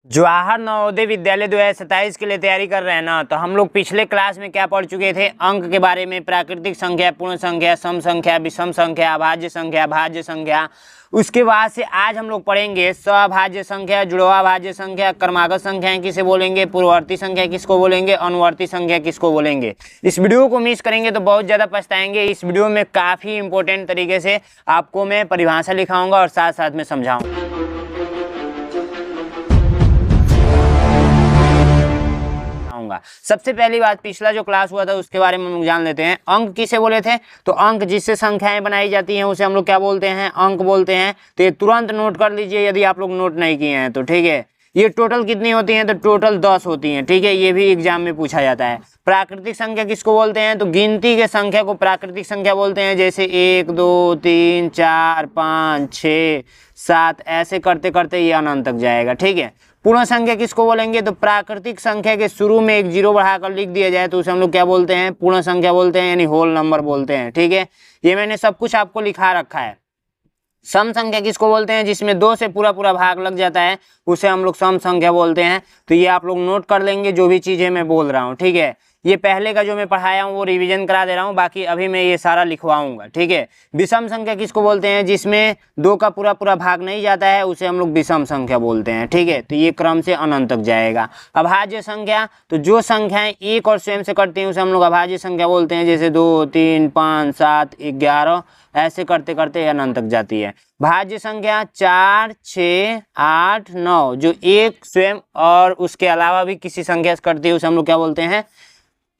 जवाहर नवोदय विद्यालय 2027 के लिए तैयारी कर रहे हैं ना, तो हम लोग पिछले क्लास में क्या पढ़ चुके थे, अंक के बारे में, प्राकृतिक संख्या, पूर्ण संख्या, सम संख्या, विषम संख्या, अभाज्य संख्या, भाज्य संख्या। उसके बाद से आज हम लोग पढ़ेंगे सभाज्य संख्या, जुड़वा भाज्य संख्या, क्रमागत संख्याएं किसे बोलेंगे, पूर्ववर्ती संख्या किसको बोलेंगे, अनुवर्ती संख्या किसको बोलेंगे। इस वीडियो को मिस करेंगे तो बहुत ज़्यादा पछताएंगे। इस वीडियो में काफ़ी इंपॉर्टेंट तरीके से आपको मैं परिभाषा लिखाऊंगा और साथ साथ में समझाऊंगा। सबसे पहली बात, पिछला जो क्लास हुआ था उसके बारे में हम लोग जान लेते हैं। अंक किसे बोले थे, तो अंक जिससे संख्याएं बनाई जाती हैं उसे हम लोग क्या बोलते हैं, अंक बोलते हैं। तो ये तुरंत नोट कर लीजिए यदि आप लोग नोट नहीं किए हैं तो, ठीक है। ये टोटल कितनी होती हैं, तो टोटल 10 होती हैं, ठीक है। ये भी एग्जाम में पूछा जाता है। प्राकृतिक संख्या किसको बोलते हैं, तो गिनती के संख्या को प्राकृतिक संख्या बोलते हैं। जैसे 1 2 3 4 5 6 7 ऐसे करते करते ये अनंत तक जाएगा, ठीक है। पूर्ण संख्या किसको बोलेंगे, तो प्राकृतिक संख्या के शुरू में एक जीरो बढ़ाकर लिख दिया जाए तो उसे हम लोग क्या बोलते हैं, पूर्ण संख्या बोलते हैं, यानी होल नंबर बोलते हैं, ठीक है। ये मैंने सब कुछ आपको लिखा रखा है। सम संख्या किसको बोलते हैं, जिसमें 2 से पूरा पूरा भाग लग जाता है उसे हम लोग सम संख्या बोलते हैं। तो ये आप लोग नोट कर लेंगे जो भी चीज़ें मैं बोल रहा हूँ, ठीक है। ये पहले का जो मैं पढ़ाया हूँ वो रिवीजन करा दे रहा हूँ, बाकी अभी मैं ये सारा लिखवाऊंगा, ठीक है। विषम संख्या किसको बोलते हैं, जिसमें 2 का पूरा पूरा भाग नहीं जाता है उसे हम लोग विषम संख्या बोलते हैं, ठीक है। तो ये क्रम से अनंत तक जाएगा। अभाज्य संख्या, तो जो संख्याएं एक और स्वयं से कटती हैं उसे हम लोग अभाज्य संख्या बोलते हैं। जैसे 2 3 5 7 11 ऐसे करते करते अनंत तक जाती है। भाज्य संख्या 4 6 8 9 जो एक स्वयं और उसके अलावा भी किसी संख्या से कटती है उसे हम लोग क्या बोलते हैं,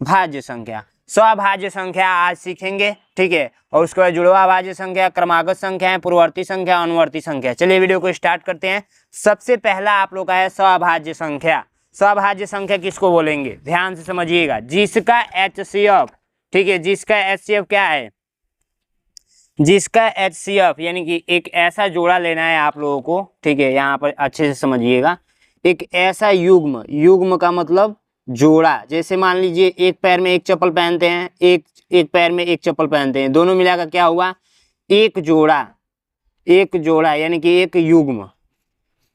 भाज्य संख्या। स्वभाज्य संख्या आज सीखेंगे, ठीक है। और उसके बाद जुड़वा भाज्य संख्या, क्रमागत संख्या, पूर्ववर्ती संख्या, अनुवर्ती संख्या। चलिए वीडियो को स्टार्ट करते हैं। सबसे पहला आप लोग का है स्वभाज्य संख्या। स्वभाज्य संख्या किसको बोलेंगे, ध्यान से समझिएगा। जिसका HCF, ठीक है, जिसका HCF क्या है, जिसका HCF यानी कि एक ऐसा जोड़ा लेना है आप लोगों को, ठीक है। यहाँ पर अच्छे से समझिएगा। एक ऐसा युग्म, युग्म का मतलब जोड़ा। जैसे मान लीजिए एक पैर में एक चप्पल पहनते हैं, एक पैर में एक चप्पल पहनते हैं, दोनों मिलाकर क्या हुआ, एक जोड़ा। एक जोड़ा यानी कि एक युग्म,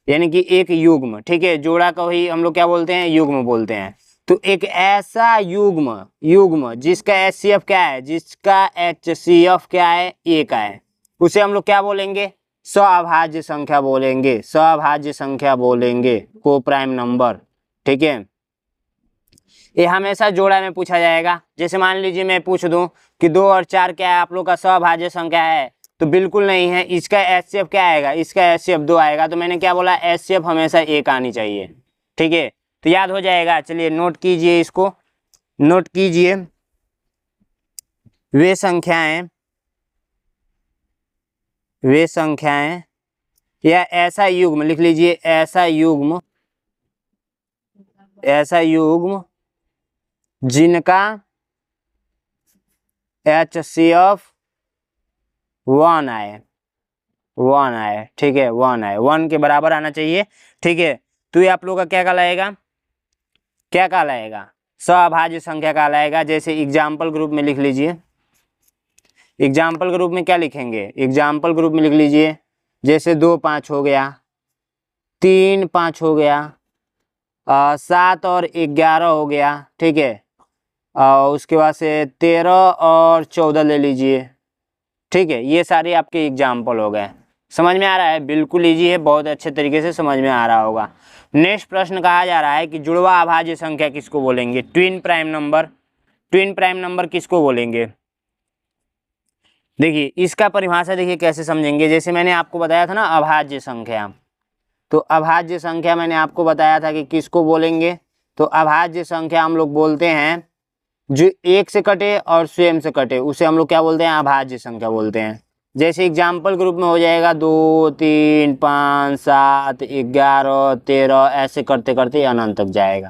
यानी कि एक युग्म, ठीक है। जोड़ा को ही हम लोग क्या बोलते हैं, युग्म बोलते हैं। तो एक ऐसा युग्म, युग्म जिसका HCF क्या है, जिसका HCF क्या है, एक है, उसे हम लोग क्या बोलेंगे, स्वभाज्य संख्या बोलेंगे। स्वभाज्य संख्या बोलेंगे, को प्राइम नंबर, ठीक है। ये हमेशा जोड़ा में पूछा जाएगा। जैसे मान लीजिए मैं पूछ दूं कि 2 और 4 क्या है, आप लोग का स्वभाज्य संख्या है, तो बिल्कुल नहीं है। इसका HCF क्या आएगा, इसका HCF 2 आएगा। तो मैंने क्या बोला, HCF हमेशा 1 आनी चाहिए, ठीक है। तो याद हो जाएगा। चलिए नोट कीजिए, इसको नोट कीजिए। वे संख्याएं या ऐसा युग्म लिख लीजिए, ऐसा युग्म जिनका HCF 1 आए, 1 आए, ठीक है। 1 आए, 1 के बराबर आना चाहिए, ठीक है। तो ये आप लोग का क्या कहलाएगा, क्या कहलाएगा, स्वभाज्य संख्या कहलाएगा। जैसे एग्जाम्पल ग्रुप में लिख लीजिए। एग्जाम्पल ग्रुप में क्या लिखेंगे, एग्जाम्पल ग्रुप में लिख लीजिए। जैसे 2 5 हो गया, 3 5 हो गया, 7 और 11 हो गया, ठीक है। उसके बाद से 13 और 14 ले लीजिए, ठीक है। ये सारे आपके एग्जाम्पल हो गए। समझ में आ रहा है, बिल्कुल इजी है, बहुत अच्छे तरीके से समझ में आ रहा होगा। नेक्स्ट प्रश्न कहा जा रहा है कि जुड़वा अभाज्य संख्या किसको बोलेंगे, twin prime number. Twin prime number किसको बोलेंगे, देखिए इसका परिभाषा देखिए कैसे समझेंगे। जैसे मैंने आपको बताया था ना अभाज्य संख्या, तो अभाज्य संख्या मैंने आपको बताया था कि किसको बोलेंगे, तो अभाज्य संख्या हम लोग बोलते हैं जो एक से कटे और स्वयं से कटे उसे हम लोग क्या बोलते हैं, अभाज्य संख्या बोलते हैं। जैसे एग्जाम्पल ग्रुप में हो जाएगा 2 3 5 7 11 13 ऐसे करते करते अनंत तक जाएगा।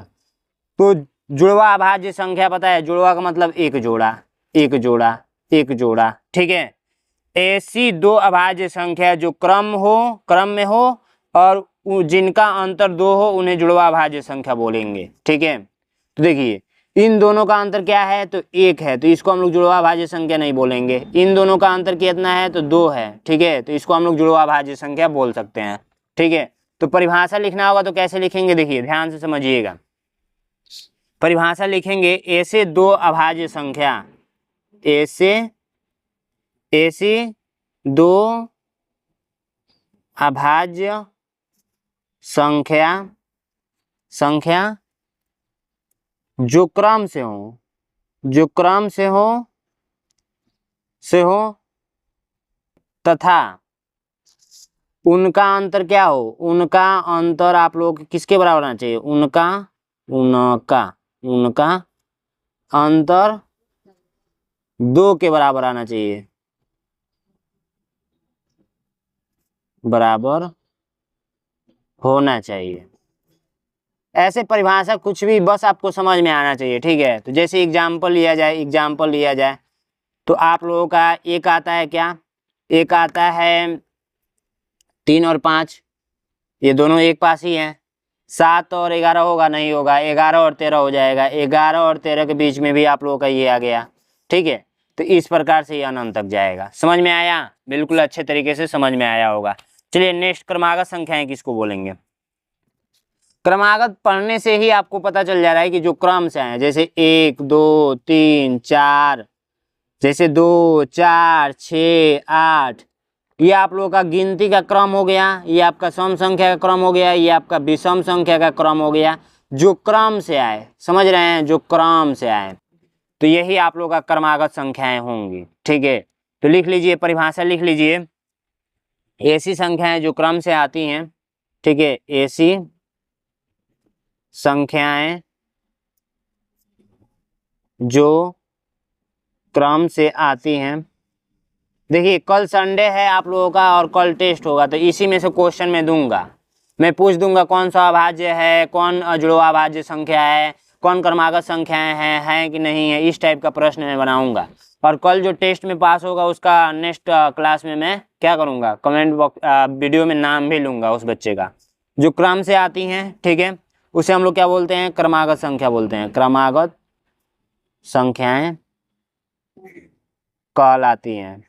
तो जुड़वा अभाज्य संख्या पता है, जुड़वा का मतलब एक जोड़ा, एक जोड़ा, एक जोड़ा, ठीक है। ऐसी 2 अभाज्य संख्या जो क्रम में हो और जिनका अंतर 2 हो उन्हें जुड़वा अभाज्य संख्या बोलेंगे, ठीक है। तो देखिए इन दोनों का अंतर क्या है, तो 1 है, तो इसको हम लोग जुड़वा भाज्य संख्या नहीं बोलेंगे। इन दोनों का अंतर कितना है, तो 2 है, ठीक है। तो इसको हम लोग जुड़वा भाज्य संख्या बोल सकते हैं, ठीक है। तो परिभाषा लिखना होगा तो कैसे लिखेंगे, देखिए ध्यान से समझिएगा। परिभाषा लिखेंगे ऐसे दो अभाज्य संख्या, ऐसी दो अभाज्य संख्या जो क्रम से हो तथा उनका अंतर क्या हो, उनका अंतर आप लोग किसके बराबर आना चाहिए, उनका अंतर 2 के बराबर आना चाहिए, बराबर होना चाहिए। ऐसे परिभाषा कुछ भी बस आपको समझ में आना चाहिए, ठीक है। तो जैसे एग्जाम्पल लिया जाए तो आप लोगों का एक आता है क्या, एक आता है 3 और 5, ये दोनों एक पास ही हैं। 7 और 11 होगा, नहीं होगा, 11 और 13 हो जाएगा, 11 और 13 के बीच में भी आप लोगों का ये आ गया, ठीक है। तो इस प्रकार से ये अनंत तक जाएगा। समझ में आया, बिल्कुल अच्छे तरीके से समझ में आया होगा। चलिए नेक्स्ट, क्रमागत संख्याएं किसको बोलेंगे। क्रमागत पढ़ने से ही आपको पता चल जा रहा है कि जो क्रम से आए, जैसे 1 2 3 4, जैसे 2 4 6 8, ये आप लोगों का गिनती का क्रम हो गया, ये आपका सम संख्या का क्रम हो गया, ये आपका विषम संख्या का क्रम हो गया, जो क्रम से आए, समझ रहे हैं, जो क्रम से आए, तो यही आप लोगों का क्रमागत संख्याएं होंगी, ठीक है। तो लिख लीजिए, परिभाषा लिख लीजिए, ऐसी संख्याएं जो क्रम से आती हैं, ठीक है, ऐसी संख्याएं जो क्रम से आती हैं। देखिए कल संडे है आप लोगों का और कल टेस्ट होगा, तो इसी में से क्वेश्चन मैं दूंगा, मैं पूछ दूंगा कौन सा अभाज्य है, कौन अजुड़वा अभाज्य संख्या है, कौन क्रमागत संख्याएं हैं कि नहीं है, इस टाइप का प्रश्न मैं बनाऊंगा। और कल जो टेस्ट में पास होगा उसका नेक्स्ट क्लास में मैं क्या करूंगा, कमेंट बॉक्स वीडियो में नाम भी लूंगा उस बच्चे का। जो क्रम से आती हैं, ठीक है, उसे हम लोग क्या बोलते हैं, क्रमागत संख्या बोलते हैं, क्रमागत संख्याएं कहलाती हैं।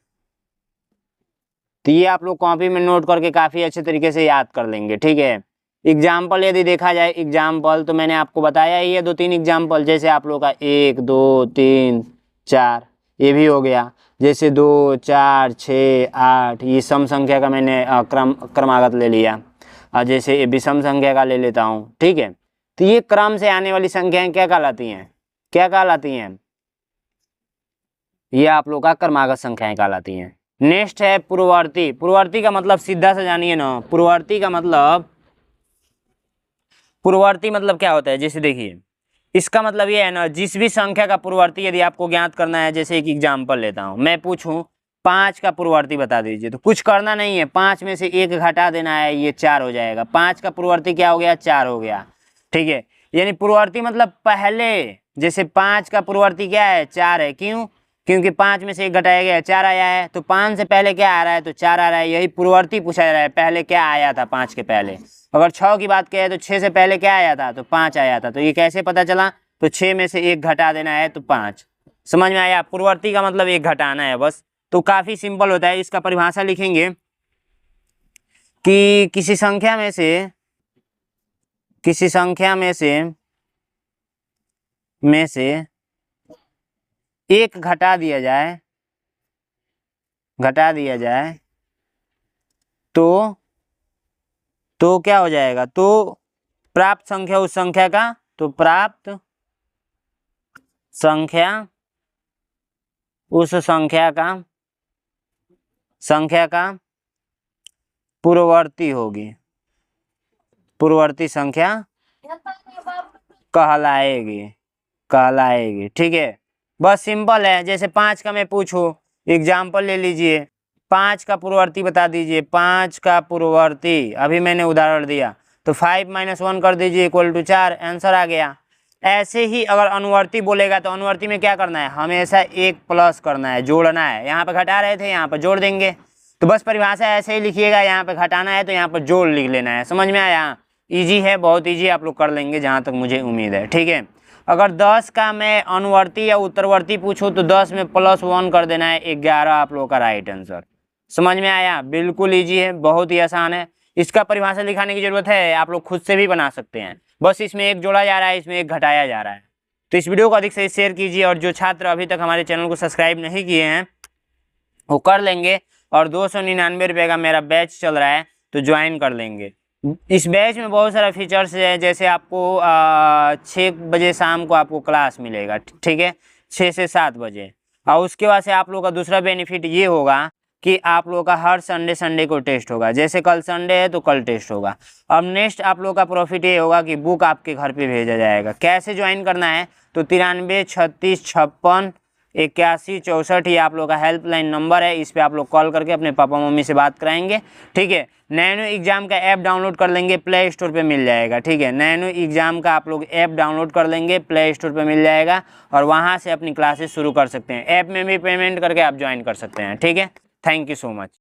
तो ये आप लोग कॉपी में नोट करके काफ़ी अच्छे तरीके से याद कर लेंगे, ठीक है। एग्जाम्पल यदि देखा जाए, एग्जाम्पल तो मैंने आपको बताया ही है 2-3 एग्जाम्पल, जैसे आप लोग का 1 2 3 4 ये भी हो गया, जैसे 2 4 6 8 ये सम संख्या का मैंने क्रमागत ले लिया, और जैसे विषम संख्या का ले लेता हूँ, ठीक है। तो ये क्रम से आने वाली संख्याएं क्या कहलाती हैं, ये आप लोग का क्रमागत संख्याएं कहलाती हैं। नेक्स्ट है पूर्ववर्ती। पूर्ववर्ती का मतलब सीधा से जानिए ना, पूर्ववर्ती मतलब क्या होता है, जैसे देखिए इसका मतलब ये है ना, जिस भी संख्या का पूर्ववर्ती यदि आपको ज्ञात करना है, जैसे एक एग्जांपल लेता हूं, मैं पूछूं 5 का पूर्ववर्ती बता दीजिए, तो कुछ करना नहीं है, 5 में से 1 घटा देना है, ये 4 हो जाएगा। 5 का पूर्ववर्ती क्या हो गया, 4 हो गया, ठीक है। यानी पूर्ववर्ती मतलब पहले, जैसे 5 का पूर्ववर्ती क्या है, 4 है, क्यों, क्योंकि 5 में से 1 घटाया गया 4 आया है, तो 5 से पहले क्या आ रहा है, तो 4 आ रहा है, यही पूर्ववर्ती पूछा जा रहा है, पहले क्या आया था 5 के पहले। अगर 6 की बात करें तो 6 से पहले क्या आया था, तो 5 आया था, तो ये कैसे पता चला, तो 6 में से 1 घटा देना है, तो 5। समझ में आया, पूर्ववर्ती का मतलब 1 घटाना है बस, तो काफी सिंपल होता है। इसका परिभाषा लिखेंगे कि किसी संख्या में से 1 घटा दिया जाए तो क्या हो जाएगा, तो प्राप्त संख्या उस संख्या का, तो प्राप्त संख्या उस संख्या का पूर्ववर्ती होगी, पूर्ववर्ती संख्या कहलाएगी, ठीक है। बस सिंपल है। जैसे 5 का मैं पूछूं, एग्जाम्पल ले लीजिए, 5 का पूर्ववर्ती बता दीजिए, 5 का पूर्ववर्ती अभी मैंने उदाहरण दिया, तो 5 - 1 कर दीजिए इक्वल टू 4, आंसर आ गया। ऐसे ही अगर अनुवर्ती बोलेगा तो अनुवर्ती में क्या करना है, हमेशा 1 प्लस करना है, जोड़ना है। यहाँ पे घटा रहे थे, यहाँ पर जोड़ देंगे, तो बस परिभाषा ऐसे ही लिखिएगा, यहाँ पे घटाना है तो यहाँ पर जोड़ लिख लेना है। समझ में आया, ईजी है, बहुत ईजी, आप लोग कर लेंगे जहाँ तक मुझे उम्मीद है, ठीक है। अगर 10 का मैं अनुवर्ती या उत्तरवर्ती पूछूं तो 10 में +1 कर देना है, 11 आप लोगों का राइट आंसर। समझ में आया, बिल्कुल ईजी है, बहुत ही आसान है। इसका परिभाषा लिखाने की जरूरत है, आप लोग खुद से भी बना सकते हैं। बस इसमें एक जोड़ा जा रहा है, इसमें एक घटाया जा रहा है। तो इस वीडियो को अधिक से शेयर कीजिए, और जो छात्र अभी तक हमारे चैनल को सब्सक्राइब नहीं किए हैं वो कर लेंगे। और 299 रुपये का मेरा बैच चल रहा है, तो ज्वाइन कर लेंगे। इस बैच में बहुत सारा फीचर्स है, जैसे आपको 6 बजे शाम को आपको क्लास मिलेगा, ठीक है, 6 से 7 बजे। और उसके बाद से आप लोगों का दूसरा बेनिफिट ये होगा कि आप लोगों का हर संडे को टेस्ट होगा। जैसे कल संडे है तो कल टेस्ट होगा। अब नेक्स्ट आप लोगों का प्रॉफिट ये होगा कि बुक आपके घर पे भेजा जाएगा। कैसे ज्वाइन करना है, तो 93 36 56 81 64 ये आप लोगों का हेल्पलाइन नंबर है। इस पे आप लोग कॉल करके अपने पापा मम्मी से बात कराएंगे, ठीक है। नैनो एग्जाम का ऐप डाउनलोड कर लेंगे, प्ले स्टोर पे मिल जाएगा, ठीक है। नैनो एग्जाम का आप लोग ऐप डाउनलोड कर लेंगे, प्ले स्टोर पे मिल जाएगा, और वहाँ से अपनी क्लासेस शुरू कर सकते हैं। ऐप में भी पेमेंट करके आप ज्वाइन कर सकते हैं, ठीक है। Thank you so much.